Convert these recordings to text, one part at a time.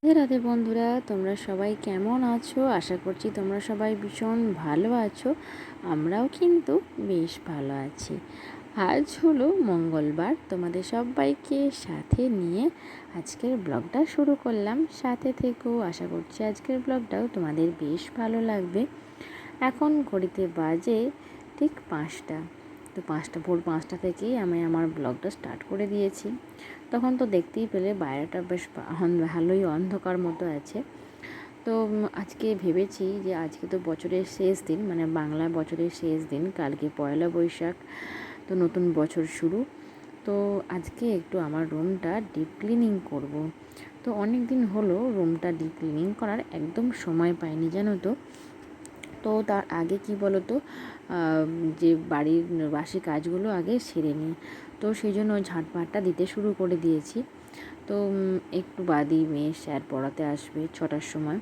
রাধে রাধে বন্ধুরা, তোমরা সবাই কেমন আছো? আশা করছি তোমরা সবাই ভীষণ ভালো আছো। আমরাও কিন্তু বেশ ভালো আছি। আজ হলো মঙ্গলবার, তোমাদের সবাইকে সাথে নিয়ে আজকের ব্লগটা শুরু করলাম। সাথে থেকেও আশা করছি আজকের ব্লগটাও তোমাদের বেশ ভালো লাগবে। এখন ঘড়িতে বাজে ঠিক 5টা। তো ভোর 5টা থেকেই আমি আমার ব্লগটা স্টার্ট করে দিয়েছি। তখন তো দেখতেই পেলে বাইরেটা বেশ ভালোই অন্ধকার মতো আছে। তো আজকে ভেবেছি যে আজকে তো বছরের শেষ দিন, মানে বাংলা বছরের শেষ দিন, কালকে পয়লা বৈশাখ, তো নতুন বছর শুরু। তো আজকে একটু আমার রুমটা ডিপ ক্লিনিং করব। তো অনেক দিন হলো রুমটা ডিপ ক্লিনিং করার একদম সময় পাইনি, জানো তো। তো তার আগে কি বলো তো, যে বাড়ির বাসি কাজগুলো আগে সেরে নিই। তো সেই জন্য ঝাঁটপাটটা দিতে শুরু করে দিয়েছি। তো একটু বাদই মেয়ে স্যার পড়াতে আসবে 6টার সময়।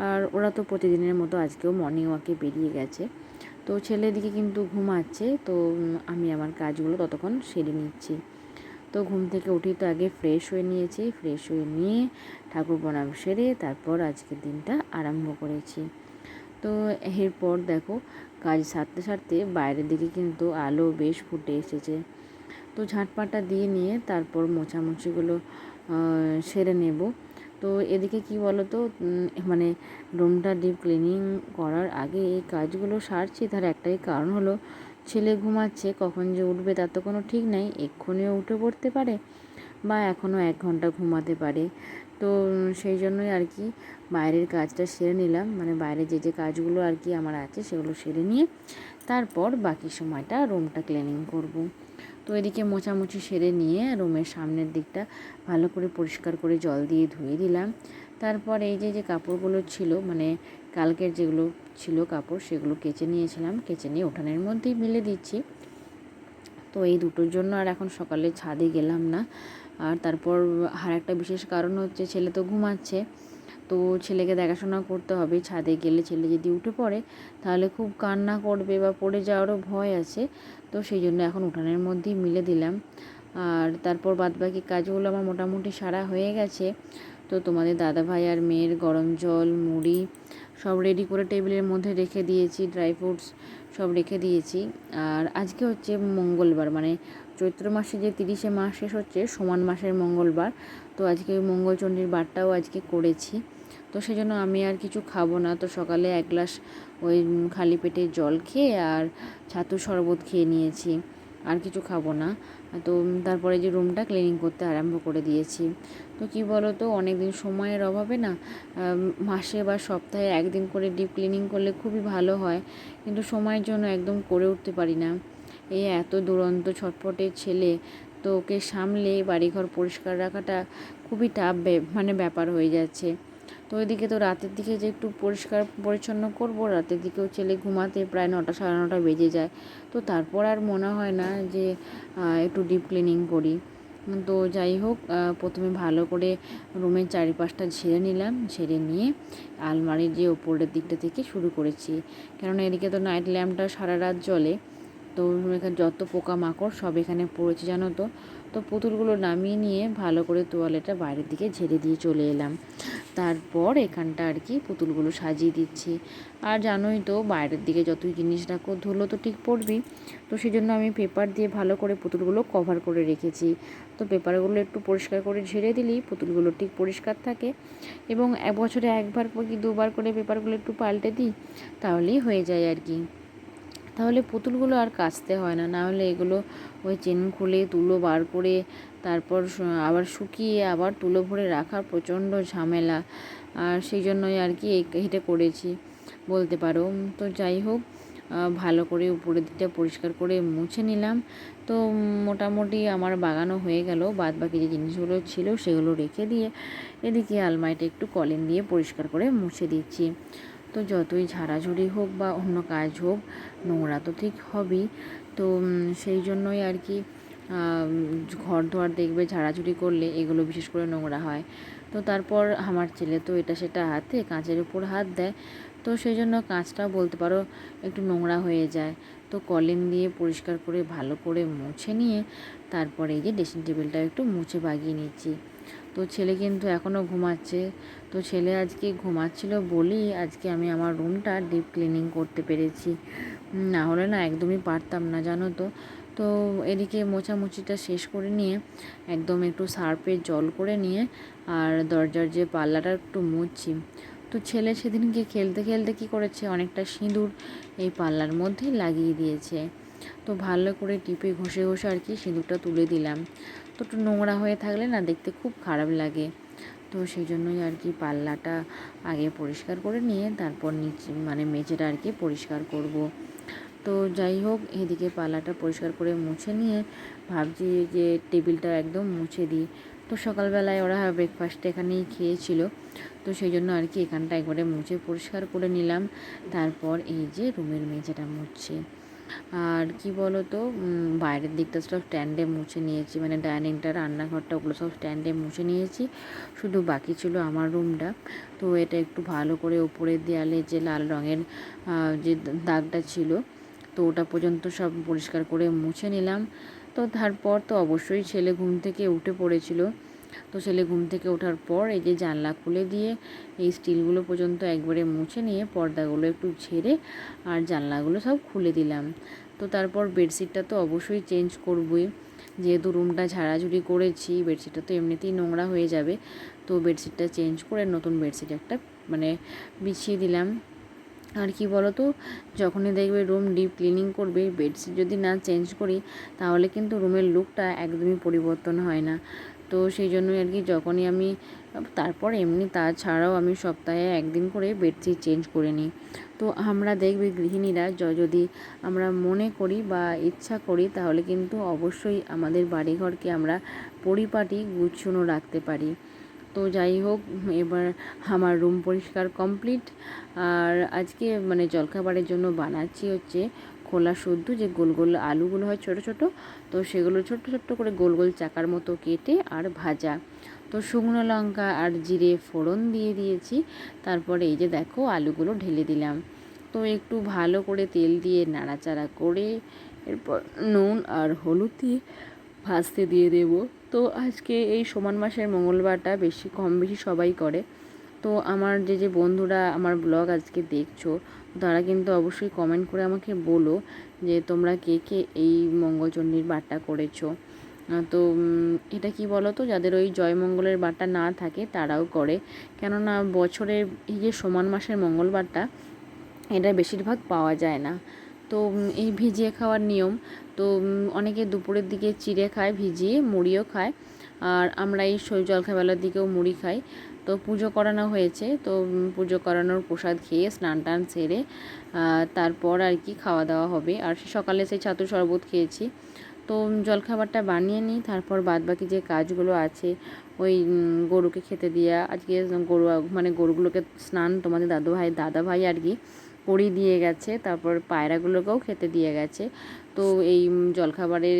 আর ওরা তো প্রতিদিনের মতো আজকেও মর্নিং ওয়াকে বেরিয়ে গেছে। তো ছেলেদিকে কিন্তু ঘুমাচ্ছে। তো আমি আমার কাজগুলো ততক্ষণ সেরে নিচ্ছি। তো ঘুম থেকে উঠেই তো আগে ফ্রেশ হয়ে নিয়েছি। ফ্রেশ হয়ে নিয়ে ঠাকুর প্রণাম সেরে তারপর আজকের দিনটা আরম্ভ করেছি। তো এরপর দেখো, কাজ সারতে সারতে বাইরের দিকে কিন্তু আলো বেশ ফুটে এসেছে। তো ঝাঁটপাটা দিয়ে নিয়ে তারপর মোছামুছিগুলো সেরে নেব। তো এদিকে কি বলো তো, মানে রুমটা ডিপ ক্লিনিং করার আগে এই কাজগুলো সারছি, তার একটাই কারণ হলো ছেলে ঘুমাচ্ছে, কখন যে উঠবে তার তো কোনো ঠিক নাই। এক্ষুনিও উঠে পড়তে পারে বা এখনও 1 ঘন্টা ঘুমাতে পারে। তো সেই জন্যই আর কি বাইরের কাজটা সেরে নিলাম, মানে বাইরে যে যে কাজগুলো আর কি আমার আছে সেগুলো সেরে নিয়ে তারপর বাকি সময়টা রুমটা ক্লিনিং করব। তো এদিকে মোছামুছি সেরে নিয়ে রুমের সামনের দিকটা ভালো করে পরিষ্কার করে জল দিয়ে ধুয়ে দিলাম। তারপর এই যে যে কাপড়গুলো ছিল, মানে কালকের যেগুলো ছিল কাপড়, সেগুলো কেচে নিয়েছিলাম। কেচে নিয়ে উঠানের মধ্যেই মেলে দিচ্ছি। তো এই দুটোর জন্য আর এখন সকালে ছাদে গেলাম না। আর তারপর আর একটা বিশেষ কারণ হচ্ছে, ছেলে তো ঘুমাচ্ছে, তো ছেলেকে দেখাশোনা করতে হবে। ছাদে গেলে ছেলে যদি উঠে পড়ে তাহলে খুব কান্না করবে বা পড়ে যাওয়ারও ভয় আছে। তো সেই জন্য এখন উঠানের মধ্যেই মিলে দিলাম। আর তারপর বাদবাকি কাজগুলো আমার মোটামুটি সারা হয়ে গেছে। তো তোমাদের দাদাভাই আর মেয়ের গরম জল, মুড়ি সব রেডি করে টেবিলের মধ্যে রেখে দিয়েছি। ড্রাই ফ্রুটস সব রেখে দিয়েছি। আর আজকে হচ্ছে মঙ্গলবার, মানে চৈত্র মাসে যে 30শে মাস শেষ হচ্ছে সমান মাসের মঙ্গলবার। তো আজকে মঙ্গলচণ্ডীর বারটাও আজকে করেছি। তো সেই জন্য আমি আর কিছু খাবো না। তো সকালে 1 গ্লাস ওই খালি পেটে জল খেয়ে আর ছাতু শরবত খেয়ে নিয়েছি, আর কিছু খাবো না। তো তারপরে যে রুমটা ক্লিনিং করতে আরম্ভ করে দিয়েছি। তো কী বলো তো, অনেক দিন সময়ের অভাবে না মাসে বা সপ্তাহে একদিন করে ডিপ ক্লিনিং করলে খুবই ভালো হয়, কিন্তু সময়ের জন্য একদম করে উঠতে পারি না। এই এত দুরন্ত ছটফটে ছেলে, তো ওকে সামলে বাড়িঘর পরিষ্কার রাখাটা খুবই টাফ মানে ব্যাপার হয়ে যাচ্ছে। তো ওইদিকে তো রাতের দিকে যে একটু পরিষ্কার পরিচ্ছন্ন করব, রাতের দিকেও ছেলে ঘুমাতে প্রায় 9টা সাড়ে 9টা বেজে যায়। তো তারপর আর মনে হয় না যে একটু ডিপ ক্লিনিং করি। তো যাই হোক, প্রথমে ভালো করে রুমের চারিপাশটা ঝেড়ে নিলাম। ঝেড়ে নিয়ে আলমারির যে ওপরের দিকটা থেকে শুরু করেছি, কেননা এদিকে তো নাইট ল্যাম্পটা সারা রাত জ্বলে। তো এখানে যত পোকামাকড় সব এখানে পড়েছে, জানো তো। তো পুতুলগুলো নামিয়ে নিয়ে ভালো করে তোয়ালেটা বাইরের দিকে ঝেড়ে দিয়ে চলে এলাম। তারপর এখানটা আর কি পুতুলগুলো সাজিয়ে দিচ্ছি। আর জানোই তো, বাইরের দিকে যতই জিনিস রাখো ধুলো তো ঠিক পড়বেই। তো সেই জন্য আমি পেপার দিয়ে ভালো করে পুতুলগুলো কভার করে রেখেছি। তো পেপারগুলো একটু পরিষ্কার করে ঝেড়ে দিলেই পুতুলগুলো ঠিক পরিষ্কার থাকে। এবং বছরে একবার কি দুবার করে পেপারগুলো একটু পাল্টে দিই, তাহলেই হয়ে যায় আর কি। তাহলে পুতুলগুলো আর কাচতে হয় না। না হলে এগুলো ওই চেন খুলে তুলো বার করে তারপর আবার শুকিয়ে আবার তুলো ভরে রাখার প্রচণ্ড ঝামেলা। আর সেই জন্যই আর কি এটা করেছি বলতে পারো। তো যাই হোক, ভালো করে উপরের দিকটা পরিষ্কার করে মুছে নিলাম। তো মোটামুটি আমার বাগানো হয়ে গেল। বাদ বাকি যে জিনিসগুলো ছিল সেগুলো রেখে দিয়ে এদিকে আলমারিটা একটু কলিন দিয়ে পরিষ্কার করে মুছে দিচ্ছি। তো যতই ঝাড়াঝুড়ি হোক বা অন্য কাজ হোক, নোংরা তো ঠিক হবেই। তো সেই জন্যই আর কি ঘর দুয়ার দেখবে ঝাড়াঝুড়ি করলে এগুলো বিশেষ করে নোংরা হয়। তো তারপর আমার ছেলে তো এটা সেটা হাতে কাঁচের উপর হাত দেয়। তো সেই জন্য কাঁচটাও বলতে পারো একটু নোংরা হয়ে যায়। তো কলিন দিয়ে পরিষ্কার করে ভালো করে মুছে নিয়ে তারপরে এই যে ড্রেসিং টেবিলটা একটু মুছে বাগিয়ে নিচ্ছি। তো ছেলে কিন্তু এখনও ঘুমাচ্ছে। তো ছেলে আজকে ঘুমাচ্ছিল বলেই আজকে আমি আমার রুমটা ডিপ ক্লিনিং করতে পেরেছি, না হলে না একদমই পারতাম না, জানো তো। তো এদিকে মোছামুছিটা শেষ করে নিয়ে একদম একটু সার্ফে জল করে নিয়ে আর দরজার যে পাল্লাটা একটু মুছছি। তো ছেলে সেদিনকে খেলতে খেলতে কী করেছে, অনেকটা সিঁদুর এই পাল্লার মধ্যে লাগিয়ে দিয়েছে। তো ভালো করে টিপে ঘষে ঘষে আর কি সিঁদুরটা তুলে দিলাম। তো একটু নোংরা হয়ে থাকলে না দেখতে খুব খারাপ লাগে। তো সেই জন্যই আর কি পাল্লাটা আগে পরিষ্কার করে নিয়ে তারপর নিচে মানে মেঝেটা আর কি পরিষ্কার করব। তো যাই হোক, এদিকে পাল্লাটা পরিষ্কার করে মুছে নিয়ে ভাবছি যে টেবিলটা একদম মুছে দিই। তো সকালবেলায় ওরা ব্রেকফাস্ট এখানেই খেয়েছিল, তো সেই জন্য আর কি এখানটা একবারে মুছে পরিষ্কার করে নিলাম। তারপর এই যে রুমের মেঝেটা মুছছি। আর কি বলো তো, বাইরের দিকটা সব স্ট্যান্ডে মুছে নিয়েছি, মানে ডাইনিংটা, রান্নাঘরটা, ওগুলো সব স্ট্যান্ডে মুছে নিয়েছি। শুধু বাকি ছিল আমার রুমটা। তো এটা একটু ভালো করে ওপরের দেয়ালে যে লাল রঙের যে দাগটা ছিল, তো ওটা পর্যন্ত সব পরিষ্কার করে মুছে নিলাম। তো তারপর তো অবশ্যই ছেলে ঘুম থেকে উঠে পড়েছিল। তো ছেলে ঘুম থেকে ওঠার পর এই যে জানলা খুলে দিয়ে এই স্টিলগুলো পর্যন্ত একবারে মুছে নিয়ে পর্দাগুলো একটু ঝেড়ে আর জানলাগুলো সব খুলে দিলাম। তো তারপর বেডশিটটা তো অবশ্যই চেঞ্জ করবই, যেহেতু রুমটা ঝাড়াঝুড়ি করেছি, বেডশিটটা তো এমনিতেই নোংরা হয়ে যাবে। তো বেডশিটটা চেঞ্জ করে নতুন বেডশিট একটা মানে বিছিয়ে দিলাম। আর কি বলো তো, যখনই দেখবে রুম ডিপ ক্লিনিং করবে, বেডশিট যদি না চেঞ্জ করি তাহলে কিন্তু রুমের লুকটা একদমই পরিবর্তন হয় না। তো সেই জন্যই আর কি যখনই আমি, তারপর এমনি তাছাড়াও আমি সপ্তাহে একদিন করে বেডশিট চেঞ্জ করে নিই। তো আমরা দেখবে গৃহিণীরা যদি আমরা মনে করি বা ইচ্ছা করি তাহলে কিন্তু অবশ্যই আমাদের বাড়িঘরকে আমরা পরিপাটি গুছানো রাখতে পারি। তো যাই হোক, এবার আমার রুম পরিষ্কার কমপ্লিট। আর আজকে মানে জলখাবারের জন্য বানাচ্ছি হচ্ছে খোলা শুদ্ধ যে গোল গোল আলুগুলো হয় ছোট ছোট, তো সেগুলো ছোট্ট ছোট্ট করে গোল গোল চাকার মতো কেটে আর ভাজা। তো শুকনো লঙ্কা আর জিরে ফোড়ন দিয়ে দিয়েছি। তারপরে এই যে দেখো আলুগুলো ঢেলে দিলাম। তো একটু ভালো করে তেল দিয়ে নাড়াচাড়া করে এরপর নুন আর হলুদ দিয়ে ভাজতে দিয়ে দেবো। তো আজকে এই সমান মাসের মঙ্গলবারটা কম বেশি সবাই করে। তো আমার যে বন্ধুরা আমার ব্লগ আজকে দেখছো, তারা কিন্তু অবশ্যই কমেন্ট করে আমাকে বলো যে তোমরা কে কে এই মঙ্গলচণ্ডীর বারটা করেছো। তো এটা কি বলো তো, যাদের ওই জয়মঙ্গলের বারটা না থাকে তারাও করে, কেননা বছরের এই যে সমান মাসের মঙ্গলবারটা এটা বেশিরভাগ পাওয়া যায় না। তো এই ভিজিয়ে খাওয়ার নিয়ম। তো অনেকে দুপুরের দিকে চিড়ে খায়, ভিজিয়ে মুড়িও খায়, আর আমরা এই জলখাবেলার দিকেও মুড়ি খাই। তো পুজো করানো হয়েছে, তো পুজো করানোর প্রসাদ খেয়ে স্নান টান সেরে তারপর আর কি খাওয়া দাওয়া হবে। আর সকালে সেই ছাতু শরবত খেয়েছি। তো জলখাবারটা বানিয়ে নিই, তারপর বাদবাকি যে কাজগুলো আছে ওই গরুকে খেতে দেওয়া, আজকে গরু মানে গরুগুলোকে স্নান তোমাদের দাদা ভাই আর কি করিয়ে দিয়ে গেছে, তারপর পায়রাগুলোকেও খেতে দিয়ে গেছে। তো এই জলখাবারের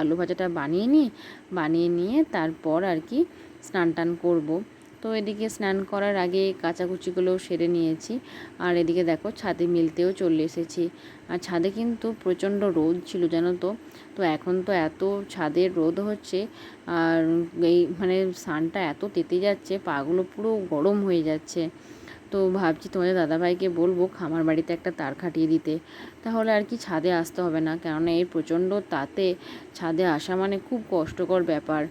আলু ভাজাটা বানিয়ে নিয়ে তারপর আর কি স্নান টান করবো। তো এদিকে স্নান করার আগে কাচাকুচিগুলোও সেরে নিয়েছি। আর এদিকে দেখো ছাদে মিলতেও চলে এসেছি। আর ছাদে কিন্তু প্রচণ্ড রোদ ছিল, জানো তো। তো এখন তো এত ছাদের রোদ হচ্ছে, আর এই মানে সানটা এত তেতে যাচ্ছে, পাগুলো পুরো গরম হয়ে যাচ্ছে। তো ভাবছি তোমাদের দাদাভাইকে বলবো খামার বাড়িতে একটা তার খাটিয়ে দিতে, তাহলে আর কি ছাদে আসতে হবে না, কেননা এই প্রচণ্ড তাতে ছাদে আসা মানে খুব কষ্টকর ব্যাপার।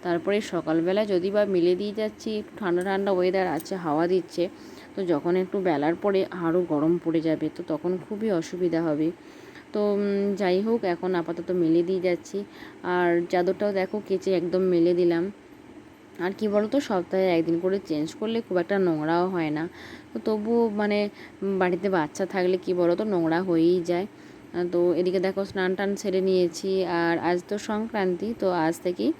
তারপরে সকালবেলা যদি বা মিলে দিয়ে যাচ্ছি, ঠান্ডা ঠান্ডা ওয়েদার আছে, হাওয়া দিচ্ছে, তো যখন একটু বেলার পরে আরও গরম পড়ে যাবে, তো তখন খুবই অসুবিধা হবে। তো যাই হোক, এখন আপাতত মেলে দিয়ে যাচ্ছি। আর চাদরটাও দেখো কেচে একদম মেলে দিলাম। আর কি বলো তো, সপ্তাহে একদিন করে চেঞ্জ করলে খুব একটা নোংরাও হয় না। তো তবুও মানে বাড়িতে বাচ্চা থাকলে কি বলো তো, নোংরা হয়েই যায়। তো এদিকে দেখো স্নান টান সেরে নিয়েছি। আর আজ তো সংক্রান্তি, তো আজ থেকেই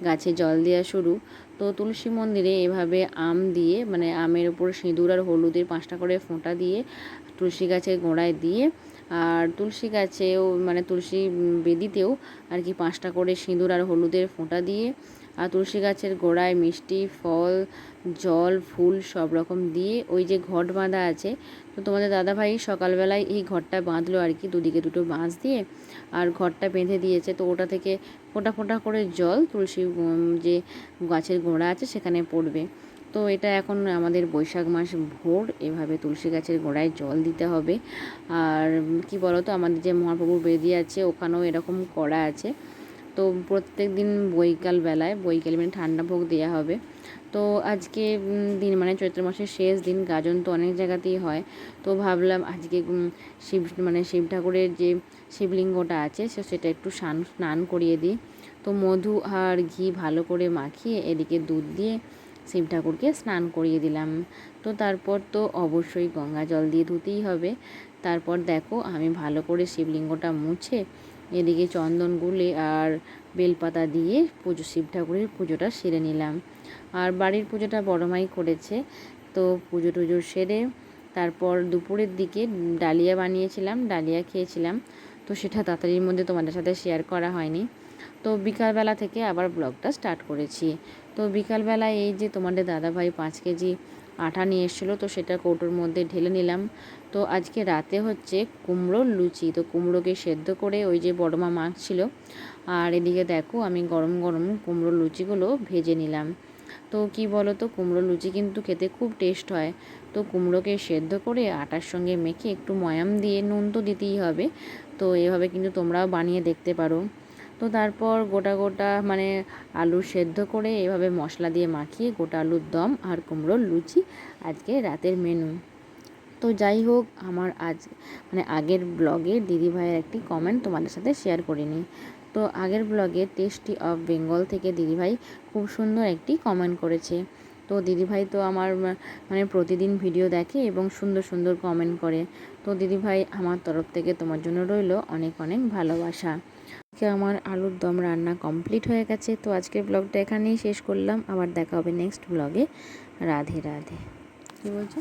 গাছে জল দেওয়া শুরু। তো তুলসী মন্দিরে এভাবে আম দিয়ে, মানে আমের উপর সিঁদুর আর হলুদের 5টা করে ফোঁটা দিয়ে তুলসী গাছের গোড়ায় দিয়ে, আর তুলসী গাছেও মানে তুলসী বেদিতেও আর কি 5টা করে সিঁদুর আর হলুদের ফোঁটা দিয়ে, আর তুলসী গাছের গোড়ায় মিষ্টি ফল, জল, ফুল সব রকম দিয়ে ওই যে ঘট বাঁধা আছে, তো তোমাদের দাদাভাই সকালবেলায় এই ঘরটা বাঁধলো আর কি, দুদিকে দুটো বাঁশ দিয়ে আর ঘরটা বেঁধে দিয়েছে। তো ওটা থেকে ফোঁটা ফোঁটা করে জল তুলসী যে গাছের গোড়া আছে সেখানে পড়বে। তো এটা এখন আমাদের বৈশাখ মাস ভোর এভাবে তুলসী গাছের গোড়ায় জল দিতে হবে। আর কি বলো তো, আমাদের যে মহাপ্রভুর বেদি আছে ওখানেও এরকম করা আছে। তো প্রত্যেক দিন বৈকাল মানে ঠান্ডা ভোগ দেওয়া হবে। তো আজকে দিন মানে চৈত্র মাসের শেষ দিন, গাজন তো অনেক জায়গাতেই হয়। তো ভাবলাম আজকে শিব ঠাকুরের যে শিবলিঙ্গটা আছে সেটা একটু স্নান করিয়ে দিই। তো মধু আর ঘি ভালো করে মাখিয়ে এদিকে দুধ দিয়ে শিব ঠাকুরকে স্নান করিয়ে দিলাম। তো তারপর তো অবশ্যই গঙ্গা জল দিয়ে ধুতেই হবে। তারপর দেখো আমি ভালো করে শিবলিঙ্গটা মুছে এদিকে চন্দন গুলে আর বেলপাতা দিয়ে শিব ঠাকুরের পুজোটা সেরে নিলাম। আর বাড়ির পুজোটা বড় মাই করেছে। তো পুজো টুজো সেরে তারপর দুপুরের দিকে ডালিয়া বানিয়েছিলাম, ডালিয়া খেয়েছিলাম। তো সেটা তাড়াতাড়ির মধ্যে তোমাদের সাথে শেয়ার করা হয়নি। তো বিকালবেলা থেকে আবার ব্লগটা স্টার্ট করেছি। তো বিকালবেলায় এই যে তোমাদের দাদাভাই 5 কেজি আটা নিয়ে এসেছিলো, তো সেটা কৌটোর মধ্যে ঢেলে নিলাম। তো আজকে রাতে হচ্ছে কুমড়োর লুচি। তো কুমড়োকে সেদ্ধ করে ওই যে বড়মা মাখছিল, আর এদিকে দেখো আমি গরম গরম কুমড়োর লুচিগুলো ভেজে নিলাম। তো কি বলো তো, কুমড়োর লুচি কিন্তু খেতে খুব টেস্ট হয়। তো কুমড়োকে সেদ্ধ করে আটার সঙ্গে মেখে একটু ময়াম দিয়ে, নুন তো দিতেই হবে। তো এভাবে কিন্তু তোমরাও বানিয়ে দেখতে পারো। তো তারপর গোটা গোটা মানে আলু সেদ্ধ করে এভাবে মশলা দিয়ে মাখিয়ে গোটা আলুর দম আর কুমড়োর লুচি আজকে রাতের মেনু। তো যাই হোক, আমার আগের ব্লগে দিদিভাইয়ের একটি কমেন্ট তোমাদের সাথে শেয়ার করে নিই। তো আগের ব্লগে টেস্টি অফ বেঙ্গল থেকে দিদিভাই খুব সুন্দর একটি কমেন্ট করেছে। তো দিদিভাই তো আমার প্রতিদিন ভিডিও দেখে এবং সুন্দর সুন্দর কমেন্ট করে। তো দিদিভাই, আমার তরফ থেকে তোমার জন্য রইল অনেক অনেক ভালোবাসা। আজকে আমার আলুর দম রান্না কমপ্লিট হয়ে গেছে। তো আজকের ব্লগটা এখানেই শেষ করলাম, আবার দেখা হবে নেক্সট ব্লগে। রাধে রাধে। কী বলছো?